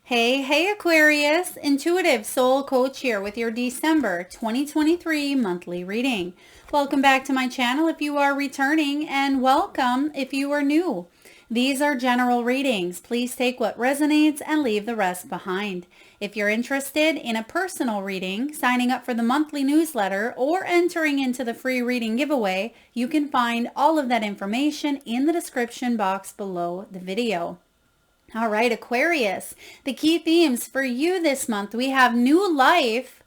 Hey Aquarius, intuitive soul coach here with your December 2023 monthly reading. Welcome back to my channel if you are returning, and welcome if you are new. These are general readings. Please take what resonates and leave the rest behind. If you're interested in a personal reading, signing up for the monthly newsletter, or entering into the free reading giveaway, you can find all of that information in the description box below the video. All right, Aquarius, the key themes for you this month, we have new life,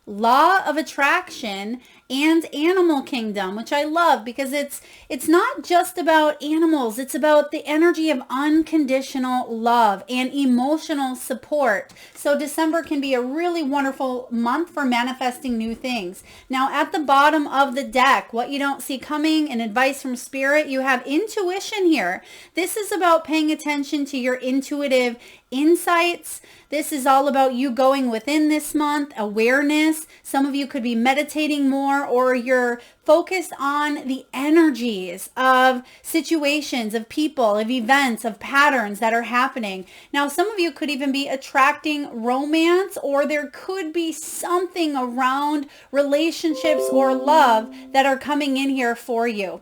law of attraction, and animal kingdom, which I love because it's not just about animals. It's about the energy of unconditional love and emotional support. So December can be a really wonderful month for manifesting new things. Now, at the bottom of the deck, what you don't see coming and advice from spirit, you have intuition here. This is about paying attention to your intuitive insights. This is all about you going within this month, awareness. Some of you could be meditating more, or you're focused on the energies of situations, of people, of events, of patterns that are happening. Now, some of you could even be attracting romance, or there could be something around relationships or love that are coming in here for you.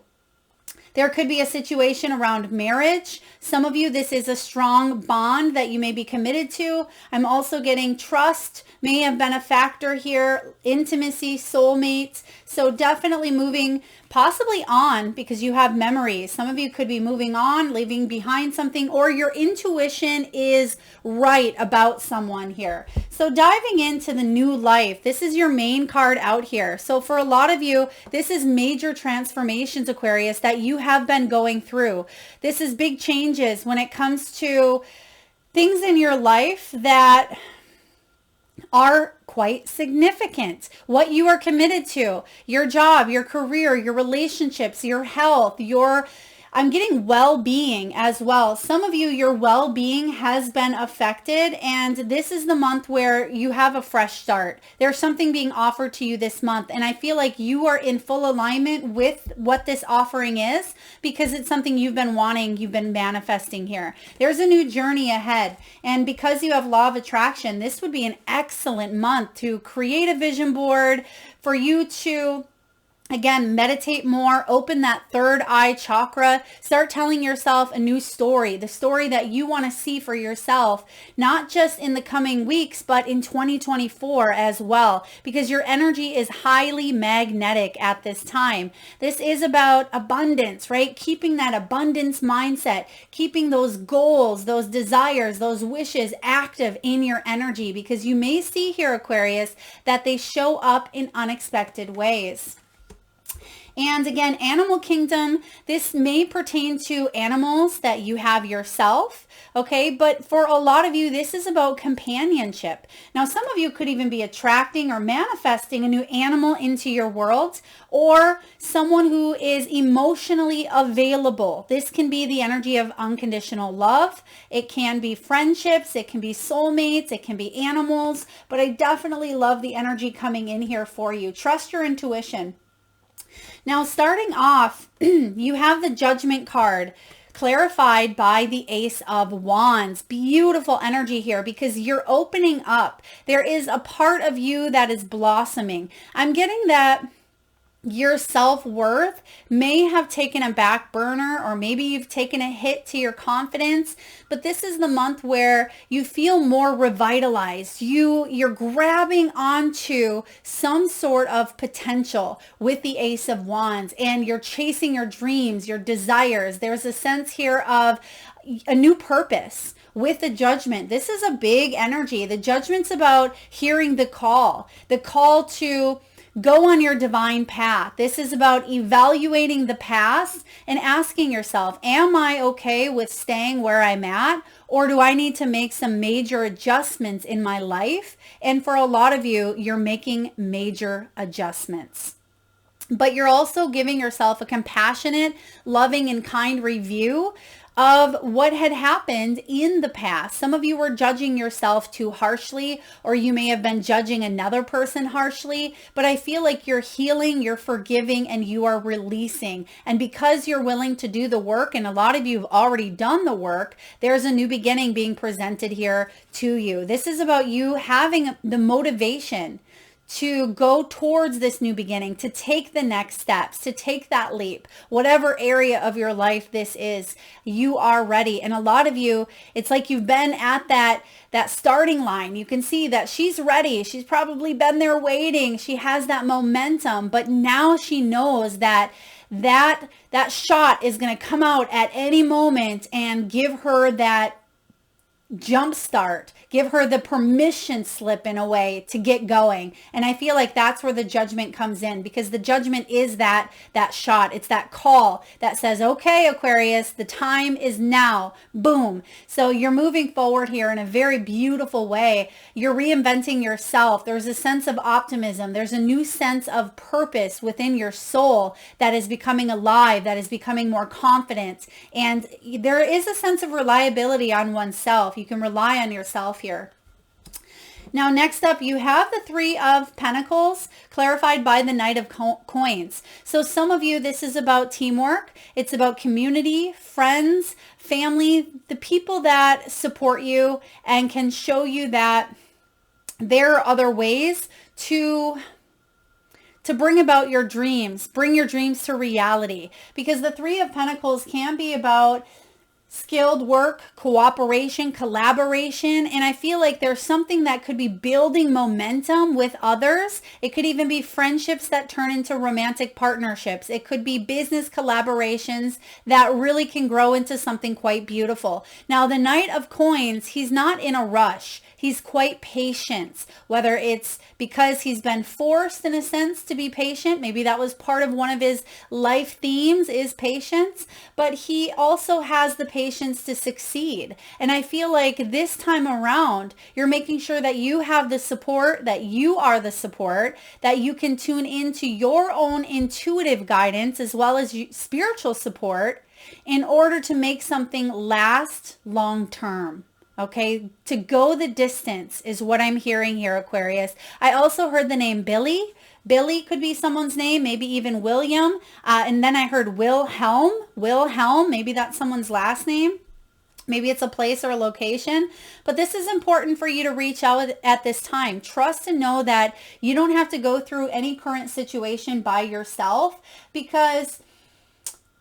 There could be a situation around marriage. Some of you, this is a strong bond that you may be committed to. I'm also getting trust may have been a factor here, intimacy, soulmates. So definitely moving possibly on because you have memories. Some of you could be moving on, leaving behind something, or your intuition is right about someone here. So diving into the new life, this is your main card out here. So for a lot of you, this is major transformations, Aquarius, that you have been going through. This is big changes when it comes to things in your life that are quite significant. What you are committed to, your job, your career, your relationships, your health, I'm getting well-being as well. Some of you, your well-being has been affected, and this is the month where you have a fresh start. There's something being offered to you this month, and I feel like you are in full alignment with what this offering is because it's something you've been wanting, you've been manifesting here. There's a new journey ahead, and because you have law of attraction, this would be an excellent month to create a vision board for you to again, meditate more, open that third eye chakra, start telling yourself a new story, the story that you want to see for yourself, not just in the coming weeks, but in 2024 as well, because your energy is highly magnetic at this time. This is about abundance, right? Keeping that abundance mindset, keeping those goals, those desires, those wishes active in your energy, because you may see here, Aquarius, that they show up in unexpected ways. And again, animal kingdom, this may pertain to animals that you have yourself, okay? But for a lot of you, this is about companionship. Now, some of you could even be attracting or manifesting a new animal into your world, or someone who is emotionally available. This can be the energy of unconditional love. It can be friendships. It can be soulmates. It can be animals. But I definitely love the energy coming in here for you. Trust your intuition. Now, starting off, you have the Judgment card clarified by the Ace of Wands. Beautiful energy here because you're opening up. There is a part of you that is blossoming. I'm getting that your self-worth may have taken a back burner, or maybe you've taken a hit to your confidence, but this is the month where you feel more revitalized. You're grabbing onto some sort of potential with the Ace of Wands, and you're chasing your dreams, your desires. There's a sense here of a new purpose. With the Judgment, this is a big energy. The Judgment's about hearing the call to go on your divine path. This is about evaluating the past and asking yourself, am I okay with staying where I'm at? Or do I need to make some major adjustments in my life? And for a lot of you, you're making major adjustments. But you're also giving yourself a compassionate, loving, and kind review of what had happened in the past. Some of you were judging yourself too harshly, or you may have been judging another person harshly, but I feel like you're healing, you're forgiving, and you are releasing. And because you're willing to do the work, and a lot of you have already done the work, there's a new beginning being presented here to you. This is about you having the motivation to go towards this new beginning, to take the next steps, to take that leap. Whatever area of your life this is, you are ready. And a lot of you, it's like you've been at that starting line. You can see that she's ready. She's probably been there waiting. She has that momentum, but now she knows that shot is going to come out at any moment and give her that jump start, give her the permission slip in a way to get going. And I feel like that's where the judgment comes in, because the judgment is that shot. It's that call that says, okay, Aquarius, the time is now. Boom. So you're moving forward here in a very beautiful way. You're reinventing yourself. There's a sense of optimism. There's a new sense of purpose within your soul that is becoming alive, that is becoming more confident. And there is a sense of reliability on oneself. You can rely on yourself here. Now, next up, you have the Three of Pentacles clarified by the Knight of Coins. So some of you, this is about teamwork. It's about community, friends, family, the people that support you and can show you that there are other ways to bring about your dreams, bring your dreams to reality. Because the Three of Pentacles can be about skilled work, cooperation, collaboration, and I feel like there's something that could be building momentum with others. It could even be friendships that turn into romantic partnerships. It could be business collaborations that really can grow into something quite beautiful. Now, the Knight of Coins, he's not in a rush. He's quite patient, whether it's because he's been forced in a sense to be patient. Maybe that was part of one of his life themes is patience, but he also has the patience to succeed. And I feel like this time around, you're making sure that you have the support, that you are the support, that you can tune into your own intuitive guidance as well as spiritual support in order to make something last long term. Okay, to go the distance is what I'm hearing here, Aquarius. I also heard the name Billy. Billy could be someone's name, maybe even William. And then I heard Wilhelm. Wilhelm, maybe that's someone's last name. Maybe it's a place or a location. But this is important for you to reach out at this time. Trust and know that you don't have to go through any current situation by yourself, because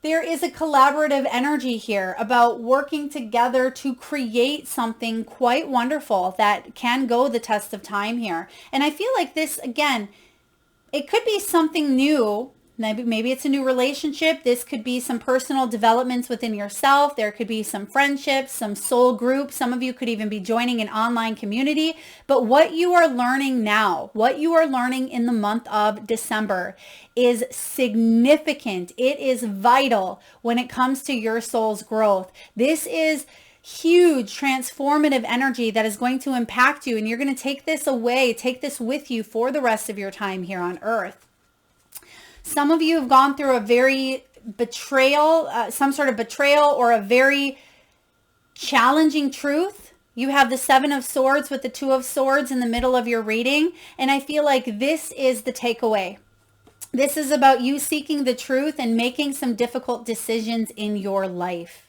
there is a collaborative energy here about working together to create something quite wonderful that can go the test of time here. And I feel like this, again, it could be something new. Maybe it's a new relationship. This could be some personal developments within yourself. There could be some friendships, some soul groups. Some of you could even be joining an online community. But what you are learning now, what you are learning in the month of December is significant. It is vital when it comes to your soul's growth. This is huge transformative energy that is going to impact you. And you're going to take this away, take this with you for the rest of your time here on Earth. Some of you have gone through a very some sort of betrayal or a very challenging truth. You have the Seven of Swords with the Two of Swords in the middle of your reading. And I feel like this is the takeaway. This is about you seeking the truth and making some difficult decisions in your life.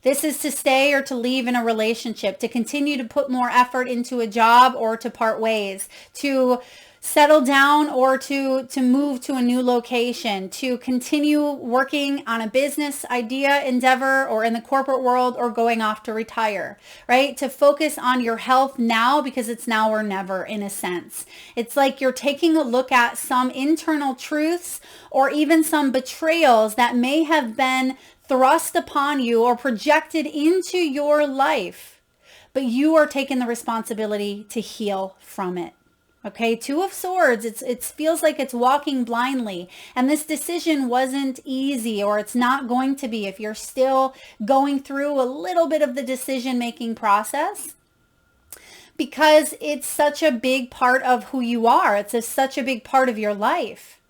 This is to stay or to leave in a relationship, to continue to put more effort into a job or to part ways, to settle down or to move to a new location, to continue working on a business idea, endeavor, or in the corporate world, or going off to retire, right? To focus on your health now because it's now or never in a sense. It's like you're taking a look at some internal truths or even some betrayals that may have been thrust upon you or projected into your life, but you are taking the responsibility to heal from it. Okay, Two of Swords, it feels like it's walking blindly. And this decision wasn't easy, or it's not going to be if you're still going through a little bit of the decision-making process, because it's such a big part of who you are. It's such a big part of your life.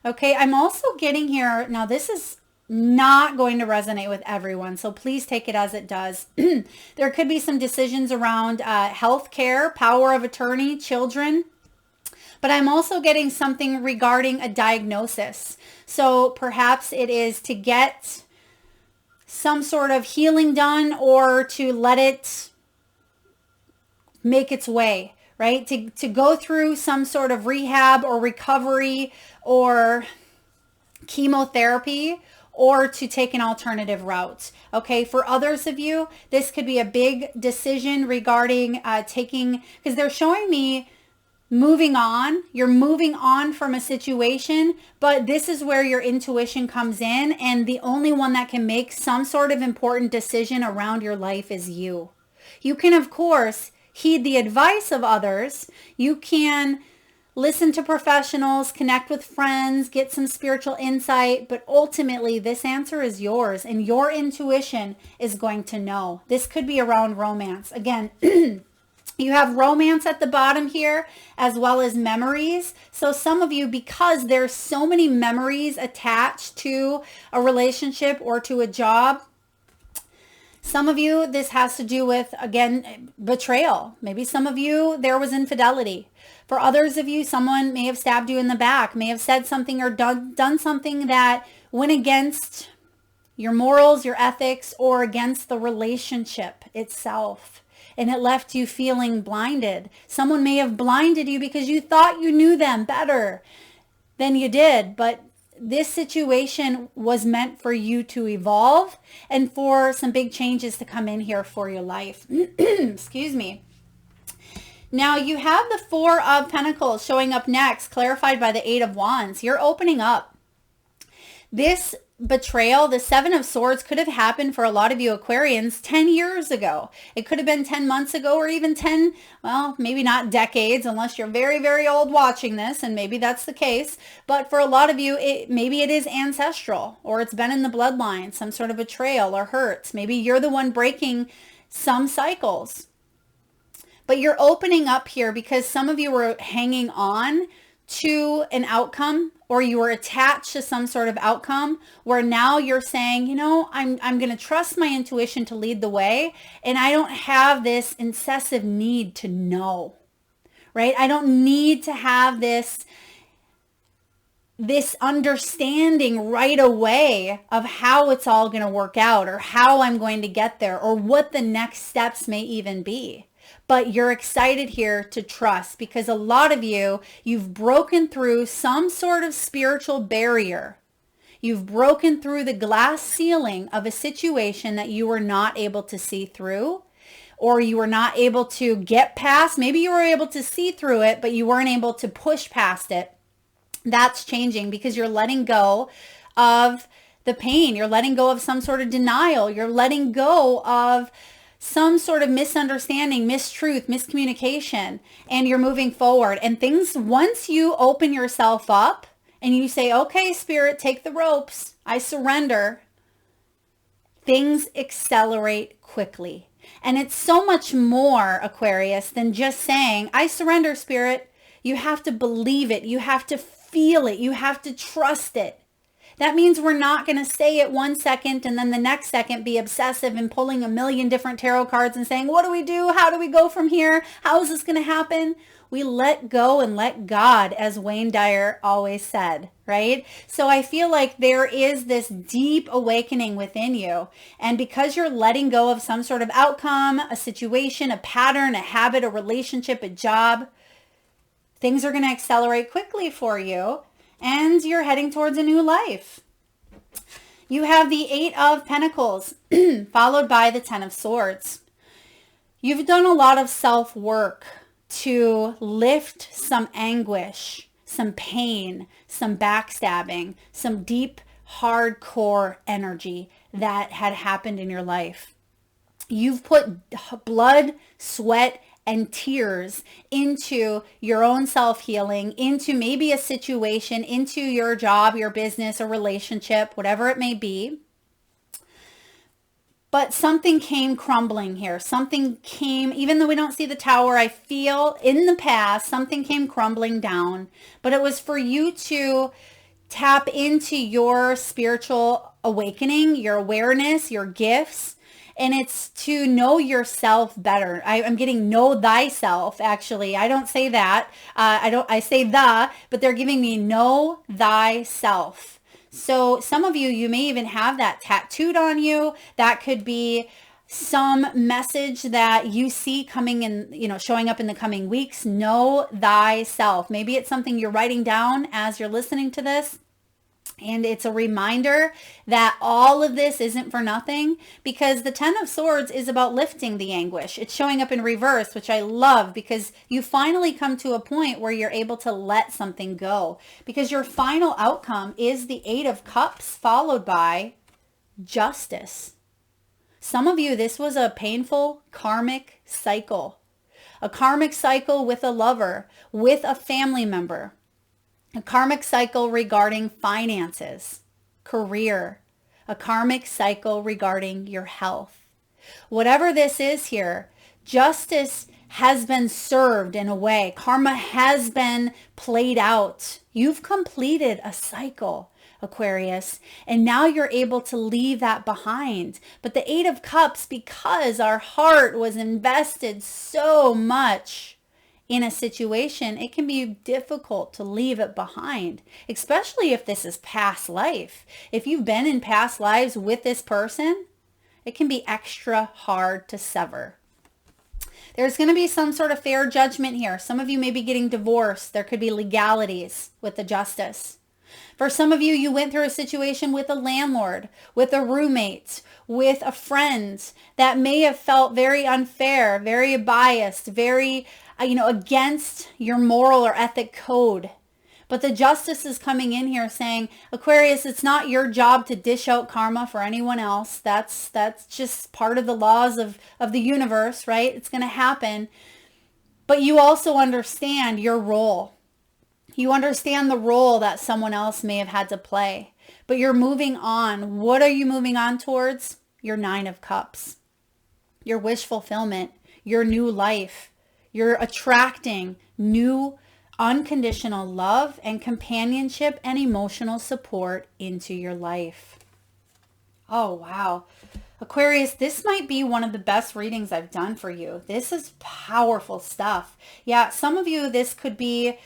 Okay, I'm also getting here, now this is not going to resonate with everyone. So please take it as it does. There could be some decisions around health care, power of attorney, children. But I'm also getting something regarding a diagnosis. So perhaps it is to get some sort of healing done or to let it make its way, right? To go through some sort of rehab or recovery or chemotherapy, or to take an alternative route. Okay, for others of you, this could be a big decision regarding taking, because they're showing me moving on. You're moving on from a situation, but this is where your intuition comes in, and the only one that can make some sort of important decision around your life is you. You can, of course, heed the advice of others. You can listen to professionals, connect with friends, get some spiritual insight, but ultimately this answer is yours, and your intuition is going to know. This could be around romance. Again, you have romance at the bottom here, as well as memories. So some of you, because there's so many memories attached to a relationship or to a job, some of you, this has to do with, again, betrayal. Maybe some of you, there was infidelity. For others of you, someone may have stabbed you in the back, may have said something or done something that went against your morals, your ethics, or against the relationship itself. And it left you feeling blinded. Someone may have blinded you because you thought you knew them better than you did. But this situation was meant for you to evolve and for some big changes to come in here for your life. Excuse me. Now you have the Four of Pentacles showing up next, clarified by the Eight of Wands. You're opening up. This betrayal, the Seven of Swords, could have happened for a lot of you Aquarians 10 years ago. It could have been 10 months ago, or even 10, well, maybe not decades, unless you're very, very old watching this, and maybe that's the case. But for a lot of you, maybe it is ancestral, or it's been in the bloodline, some sort of betrayal or hurt. Maybe you're the one breaking some cycles. But you're opening up here because some of you were hanging on to an outcome, or you were attached to some sort of outcome where now you're saying, you know, I'm going to trust my intuition to lead the way, and I don't have this incessive need to know, right? I don't need to have this understanding right away of how it's all going to work out, or how I'm going to get there, or what the next steps may even be. But you're excited here to trust, because a lot of you, you've broken through some sort of spiritual barrier. You've broken through the glass ceiling of a situation that you were not able to see through, or you were not able to get past. Maybe you were able to see through it, but you weren't able to push past it. That's changing because you're letting go of the pain. You're letting go of some sort of denial. You're letting go of some sort of misunderstanding, mistruth, miscommunication, and you're moving forward. And things, once you open yourself up and you say, okay, Spirit, take the ropes, I surrender, things accelerate quickly. And it's so much more, Aquarius, than just saying, I surrender, Spirit. You have to believe it. You have to feel it. You have to trust it. That means we're not going to say it 1 second and then the next second be obsessive and pulling a million different tarot cards and saying, what do we do? How do we go from here? How is this going to happen? We let go and let God, as Wayne Dyer always said, right? So I feel like there is this deep awakening within you. And because you're letting go of some sort of outcome, a situation, a pattern, a habit, a relationship, a job, things are going to accelerate quickly for you. And you're heading towards a new life. You have the Eight of Pentacles, followed by the Ten of Swords. You've done a lot of self-work to lift some anguish, some pain, some backstabbing, some deep, hardcore energy that had happened in your life. You've put blood, sweat, and tears into your own self-healing, into maybe a situation, into your job, your business, a relationship, whatever it may be. But something came crumbling here. Something came, even though we don't see the tower, I feel in the past, something came crumbling down. But it was for you to tap into your spiritual awakening, your awareness, your gifts. And it's to know yourself better. I'm getting know thyself, actually. I don't say that. I say the, but they're giving me know thyself. So some of you, you may even have that tattooed on you. That could be some message that you see coming in, showing up in the coming weeks. Know thyself. Maybe it's something you're writing down as you're listening to this. And it's a reminder that all of this isn't for nothing, because the Ten of Swords is about lifting the anguish. It's showing up in reverse, which I love, because you finally come to a point where you're able to let something go, because your final outcome is the Eight of Cups followed by justice. Some of you, this was a painful karmic cycle, a karmic cycle with a lover, with a family member. A karmic cycle regarding finances, career, a karmic cycle regarding your health. Whatever this is here, justice has been served in a way. Karma has been played out. You've completed a cycle, Aquarius, and now you're able to leave that behind. But the Eight of Cups, because our heart was invested so much in a situation, it can be difficult to leave it behind, especially if this is past life. If you've been in past lives with this person, it can be extra hard to sever. There's going to be some sort of fair judgment here. Some of you may be getting divorced. There could be legalities with the justice. For some of you, you went through a situation with a landlord, with a roommate, with a friend that may have felt very unfair, very biased, very against your moral or ethic code. But the justice is coming in here saying, Aquarius, it's not your job to dish out karma for anyone else. That's just part of the laws of the universe, right? It's going to happen. But you also understand your role. You understand the role that someone else may have had to play. But you're moving on. What are you moving on towards? Your Nine of Cups. Your wish fulfillment. Your new life. You're attracting new unconditional love and companionship and emotional support into your life. Oh, wow. Aquarius, this might be one of the best readings I've done for you. This is powerful stuff. Yeah, some of you, this could be,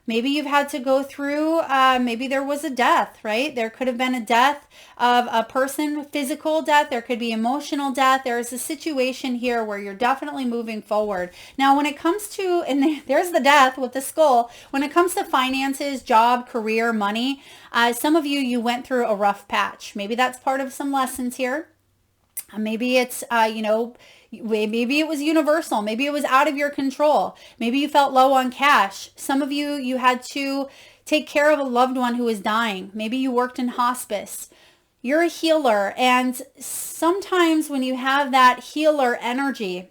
maybe you've had to go through, maybe there was a death, right? There could have been a death of a person, physical death. There could be emotional death. There's a situation here where you're definitely moving forward. Now, when it comes to, and there's the death with the skull, when it comes to finances, job, career, money, some of you went through a rough patch. Maybe that's part of some lessons here. Maybe it's, maybe it was universal. Maybe it was out of your control. Maybe you felt low on cash. Some of you had to take care of a loved one who was dying. Maybe you worked in hospice. You're a healer. And sometimes when you have that healer energy,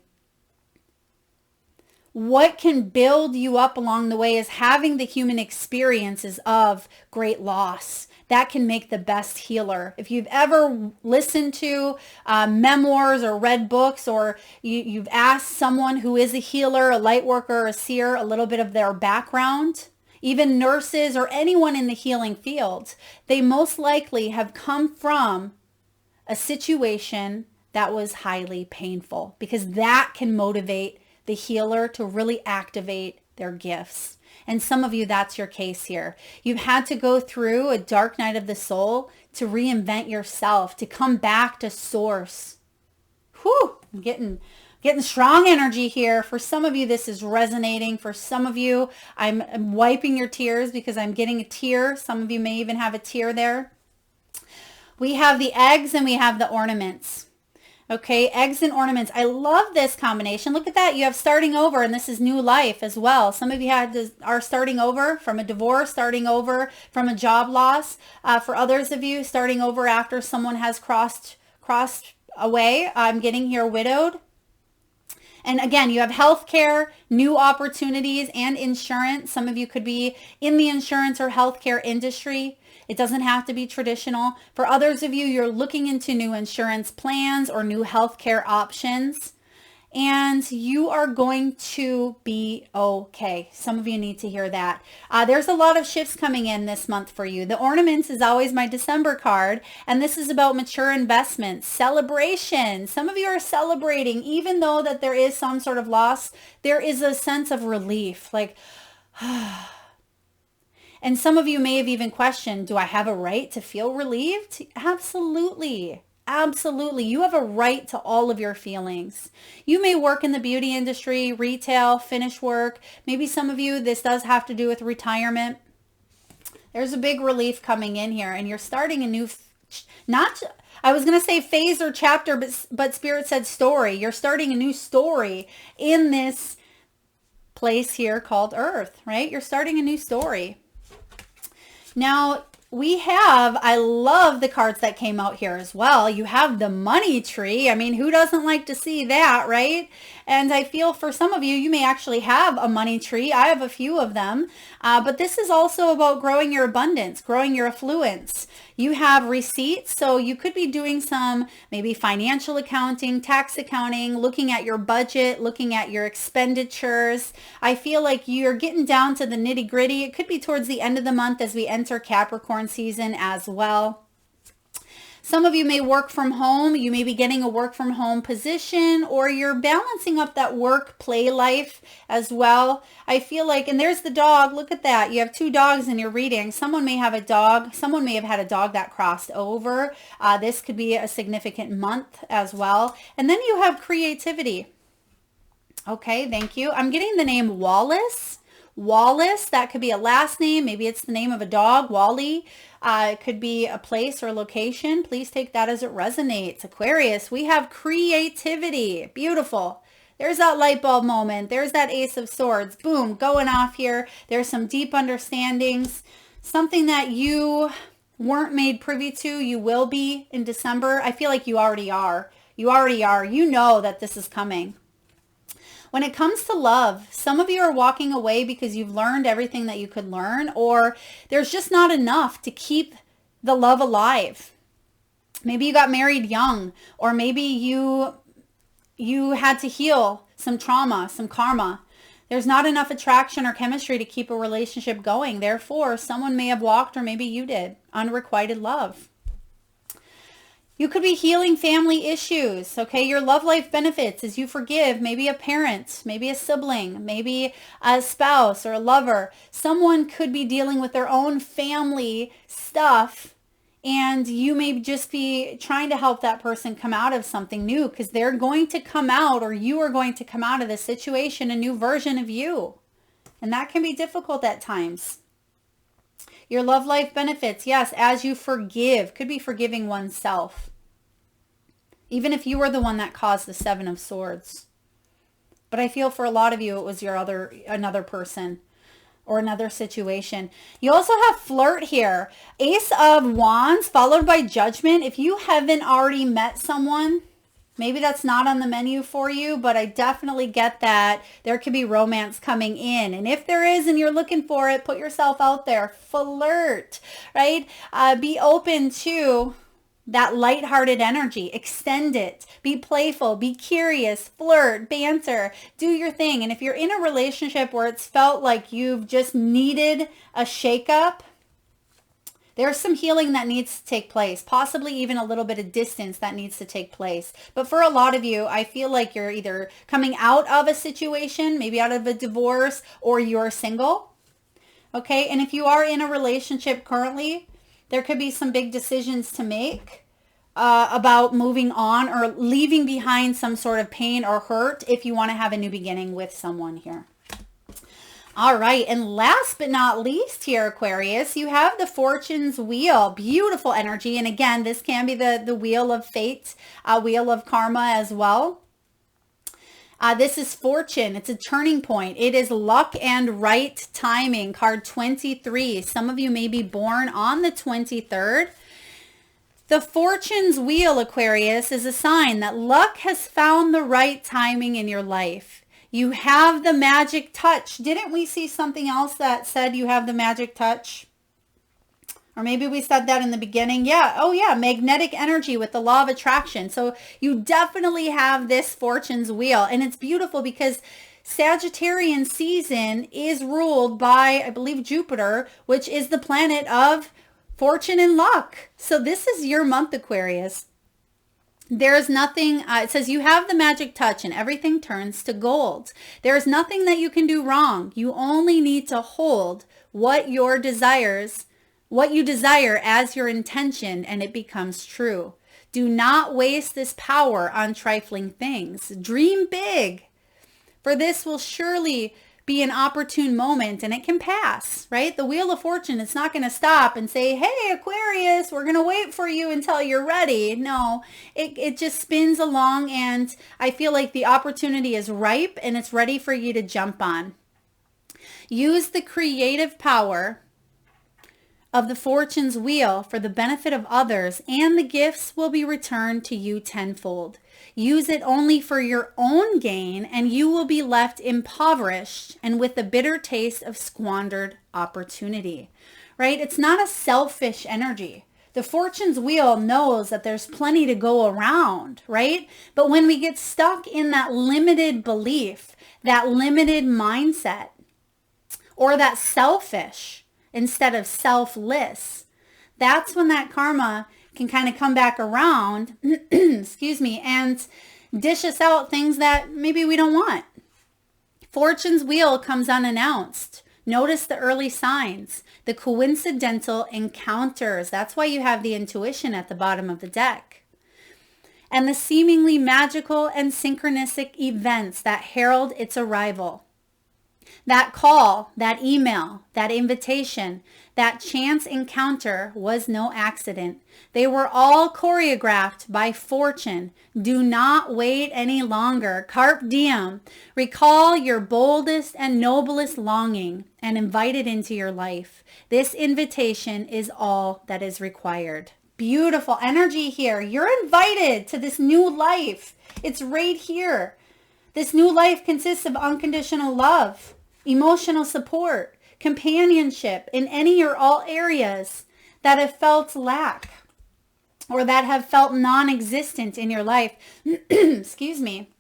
what can build you up along the way is having the human experiences of great loss. That can make the best healer. If you've ever listened to memoirs or read books, or you've asked someone who is a healer, a light worker, a seer, a little bit of their background, even nurses or anyone in the healing field, they most likely have come from a situation that was highly painful, because that can motivate the healer to really activate their gifts. And some of you, that's your case here. You've had to go through a dark night of the soul to reinvent yourself, to come back to source. Whew, I'm getting strong energy here. For some of you, this is resonating. For some of you, I'm wiping your tears because I'm getting a tear. Some of you may even have a tear there. We have the eggs and we have the ornaments. Okay, eggs and ornaments. I love this combination. Look at that. You have starting over, and this is new life as well. Some of you are starting over from a divorce, starting over from a job loss. For others of you, starting over after someone has crossed away. I'm getting here widowed. And again, you have healthcare, new opportunities, and insurance. Some of you could be in the insurance or healthcare industry. It doesn't have to be traditional. For others of you, you're looking into new insurance plans or new healthcare options. and you are going to be okay. Some of you need to hear that. There's a lot of shifts coming in this month for you. The ornaments is always my December card, and this is about mature investments, celebration. Some of you are celebrating, even though that there is some sort of loss, there is a sense of relief, like, and some of you may have even questioned, do I have a right to feel relieved? Absolutely. Absolutely. You have a right to all of your feelings. You may work in the beauty industry, retail, finish work. Maybe some of you, this does have to do with retirement. There's a big relief coming in here, and you're starting a new, I was going to say phase or chapter, but Spirit said story. You're starting a new story in this place here called Earth, right? You're starting a new story. Now, I love the cards that came out here as well. You have the money tree. I mean, who doesn't like to see that, right? And I feel for some of you, you may actually have a money tree. I have a few of them. But this is also about growing your abundance, growing your affluence. You have receipts, so you could be doing some maybe financial accounting, tax accounting, looking at your budget, looking at your expenditures. I feel like you're getting down to the nitty gritty. It could be towards the end of the month as we enter Capricorn season as well. Some of you may work from home. You may be getting a work from home position, or you're balancing up that work play life as well. I feel like, and there's the dog. Look at that. You have two dogs in your reading. Someone may have a dog. Someone may have had a dog that crossed over. This could be a significant month as well. And then you have creativity. Okay, thank you. I'm getting the name Wallace. Wallace, that could be a last name. Maybe it's the name of a dog, Wally. It could be a place or location. Please take that as it resonates. Aquarius, we have creativity. Beautiful. There's that light bulb moment. There's that Ace of Swords. Boom, going off here. There's some deep understandings. Something that you weren't made privy to, you will be in December. I feel like you already are. You already are. You know that this is coming. When it comes to love, some of you are walking away because you've learned everything that you could learn, or there's just not enough to keep the love alive. Maybe you got married young, or maybe you had to heal some trauma, some karma. There's not enough attraction or chemistry to keep a relationship going. Therefore, someone may have walked, or maybe you did. Unrequited love. You could be healing family issues, okay? Your love life benefits as you forgive maybe a parent, maybe a sibling, maybe a spouse or a lover. Someone could be dealing with their own family stuff, and you may just be trying to help that person come out of something new, because they're going to come out, or you are going to come out of this situation, a new version of you. And that can be difficult at times. Your love life benefits, yes, as you forgive. Could be forgiving oneself. Even if you were the one that caused the Seven of Swords. But I feel for a lot of you, it was another person or another situation. You also have flirt here. Ace of Wands followed by Judgment. If you haven't already met someone, maybe that's not on the menu for you, but I definitely get that there could be romance coming in. And if there is and you're looking for it, put yourself out there. Flirt, right? Be open to that lighthearted energy. Extend it. Be playful. Be curious. Flirt. Banter. Do your thing. And if you're in a relationship where it's felt like you've just needed a shakeup, there's some healing that needs to take place. Possibly even a little bit of distance that needs to take place. But for a lot of you, I feel like you're either coming out of a situation, maybe out of a divorce, or you're single. Okay? And if you are in a relationship currently, there could be some big decisions to make about moving on or leaving behind some sort of pain or hurt if you want to have a new beginning with someone here. All right. And last but not least here, Aquarius, you have the Fortune's Wheel. Beautiful energy. And again, this can be the wheel of fate, wheel of karma as well. This is fortune. It's a turning point. It is luck and right timing. Card 23. Some of you may be born on the 23rd. The Fortune's Wheel, Aquarius, is a sign that luck has found the right timing in your life. You have the magic touch. Didn't we see something else that said you have the magic touch? Or maybe we said that in the beginning. Yeah. Oh, yeah. Magnetic energy with the law of attraction. So you definitely have this fortune's wheel. And it's beautiful because Sagittarian season is ruled by, I believe, Jupiter, which is the planet of fortune and luck. So this is your month, Aquarius. There's nothing, it says you have the magic touch and everything turns to gold. There's nothing that you can do wrong. You only need to hold what you desire as your intention, and it becomes true. Do not waste this power on trifling things. Dream big, for this will surely be an opportune moment, and it can pass, right? The Wheel of Fortune, it's not going to stop and say, hey, Aquarius, we're going to wait for you until you're ready. No, it just spins along, and I feel like the opportunity is ripe and it's ready for you to jump on. Use the creative power of the fortune's wheel for the benefit of others, and the gifts will be returned to you tenfold. Use it only for your own gain, and you will be left impoverished and with the bitter taste of squandered opportunity, right? It's not a selfish energy. The fortune's wheel knows that there's plenty to go around, right? But when we get stuck in that limited belief, that limited mindset, or that selfish instead of selfless, that's when that karma can kind of come back around, excuse me, and dish us out things that maybe we don't want. Fortune's wheel comes unannounced. Notice the early signs, the coincidental encounters. That's why you have the intuition at the bottom of the deck. And the seemingly magical and synchronistic events that herald its arrival. That call, that email, that invitation, that chance encounter was no accident. They were all choreographed by fortune. Do not wait any longer. Carpe diem. Recall your boldest and noblest longing and invite it into your life. This invitation is all that is required. Beautiful energy here. You're invited to this new life. It's right here. This new life consists of unconditional love, emotional support, companionship in any or all areas that have felt lack or that have felt non-existent in your life. Excuse me.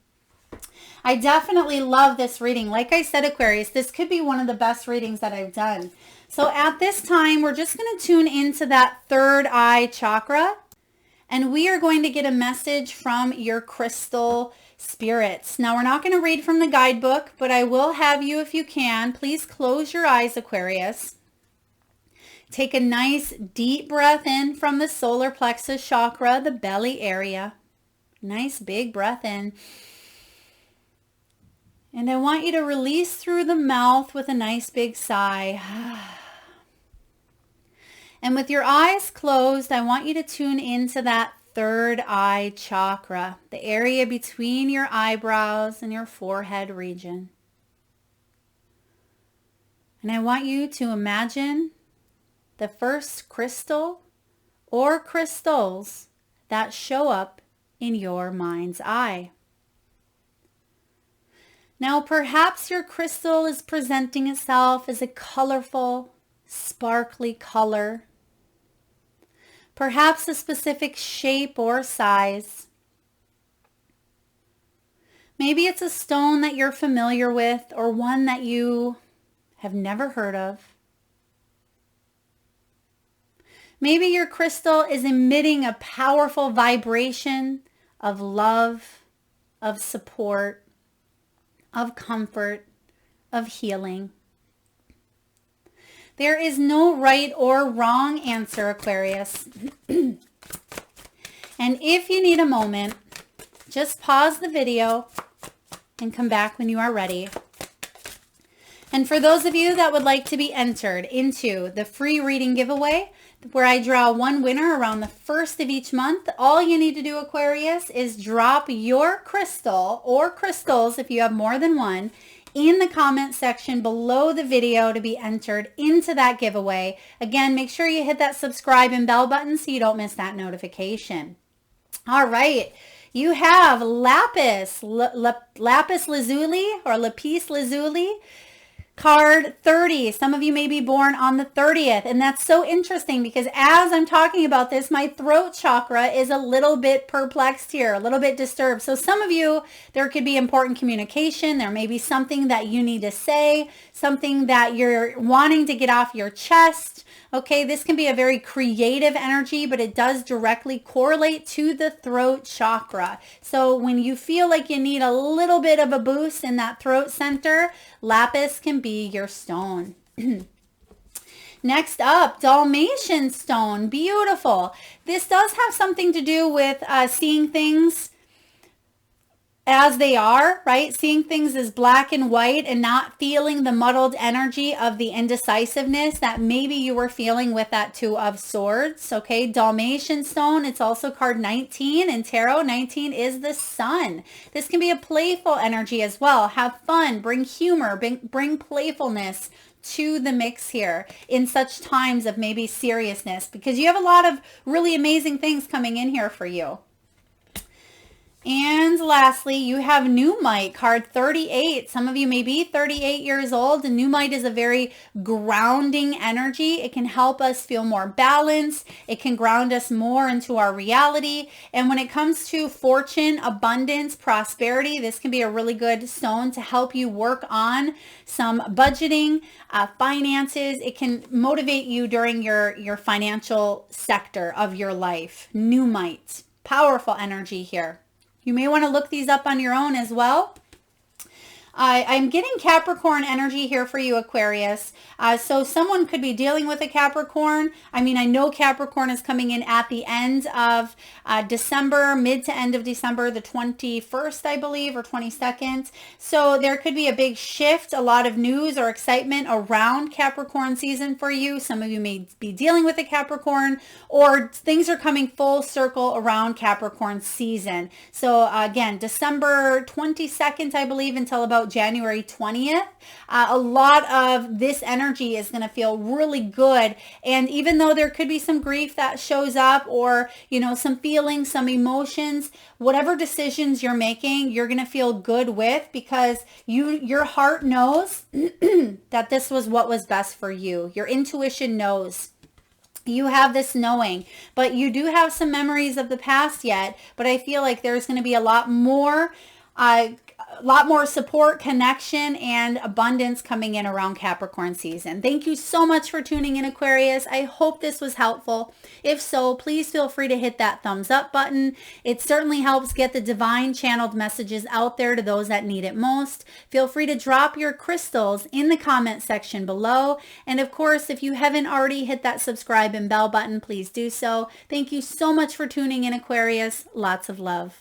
I definitely love this reading. Like I said, Aquarius, this could be one of the best readings that I've done. So at this time, we're just going to tune into that third eye chakra, and we are going to get a message from your crystal spirits. Now, we're not going to read from the guidebook, but I will have you, if you can, please close your eyes, Aquarius. Take a nice deep breath in from the solar plexus chakra, the belly area. Nice big breath in. And I want you to release through the mouth with a nice big sigh. And with your eyes closed, I want you to tune into that third eye chakra, the area between your eyebrows and your forehead region. And I want you to imagine the first crystal or crystals that show up in your mind's eye. Now, perhaps your crystal is presenting itself as a colorful, sparkly color. Perhaps a specific shape or size. Maybe it's a stone that you're familiar with or one that you have never heard of. Maybe your crystal is emitting a powerful vibration of love, of support, of comfort, of healing. There is no right or wrong answer, Aquarius. And if you need a moment, just pause the video and come back when you are ready. And for those of you that would like to be entered into the free reading giveaway, where I draw one winner around the first of each month, all you need to do, Aquarius, is drop your crystal or crystals, if you have more than one, in the comment section below the video to be entered into that giveaway. Again, make sure you hit that subscribe and bell button so you don't miss that notification. All right. You have lapis lazuli or lapis lazuli, Card 30. Some of you may be born on the 30th. And that's so interesting because as I'm talking about this, my throat chakra is a little bit perplexed here, a little bit disturbed. So some of you, there could be important communication. There may be something that you need to say, something that you're wanting to get off your chest. Okay, this can be a very creative energy, but it does directly correlate to the throat chakra. So when you feel like you need a little bit of a boost in that throat center, lapis can be your stone. Next up, Dalmatian stone. Beautiful. This does have something to do with seeing things as they are, right? Seeing things as black and white and not feeling the muddled energy of the indecisiveness that maybe you were feeling with that Two of Swords, okay? Dalmatian stone, it's also card 19 in tarot. 19 is the sun. This can be a playful energy as well. Have fun, bring humor, bring playfulness to the mix here in such times of maybe seriousness, because you have a lot of really amazing things coming in here for you. And lastly, you have Numite, card 38. Some of you may be 38 years old, and Numite is a very grounding energy. It can help us feel more balanced. It can ground us more into our reality. And when it comes to fortune, abundance, prosperity, this can be a really good stone to help you work on some budgeting, finances. It can motivate you during your financial sector of your life. Numite, powerful energy here. You may want to look these up on your own as well. I'm getting Capricorn energy here for you, Aquarius. So someone could be dealing with a Capricorn. I mean, I know Capricorn is coming in at the end of December, mid to end of December, the 21st, I believe, or 22nd. So there could be a big shift, a lot of news or excitement around Capricorn season for you. Some of you may be dealing with a Capricorn, or things are coming full circle around Capricorn season. So again, December 22nd, I believe, until about January 20th. A lot of this energy is going to feel really good. And even though there could be some grief that shows up, or, you know, some feelings, some emotions, whatever decisions you're making, you're going to feel good with, because your heart knows that this was what was best for you. Your intuition knows. You have this knowing, but you do have some memories of the past yet. But I feel like there's going to be a lot more support, connection, and abundance coming in around Capricorn season. Thank you so much for tuning in, Aquarius. I hope this was helpful. If so, please feel free to hit that thumbs up button. It certainly helps get the divine channeled messages out there to those that need it most. Feel free to drop your crystals in the comment section below. And of course, if you haven't already hit that subscribe and bell button, please do so. Thank you so much for tuning in, Aquarius. Lots of love.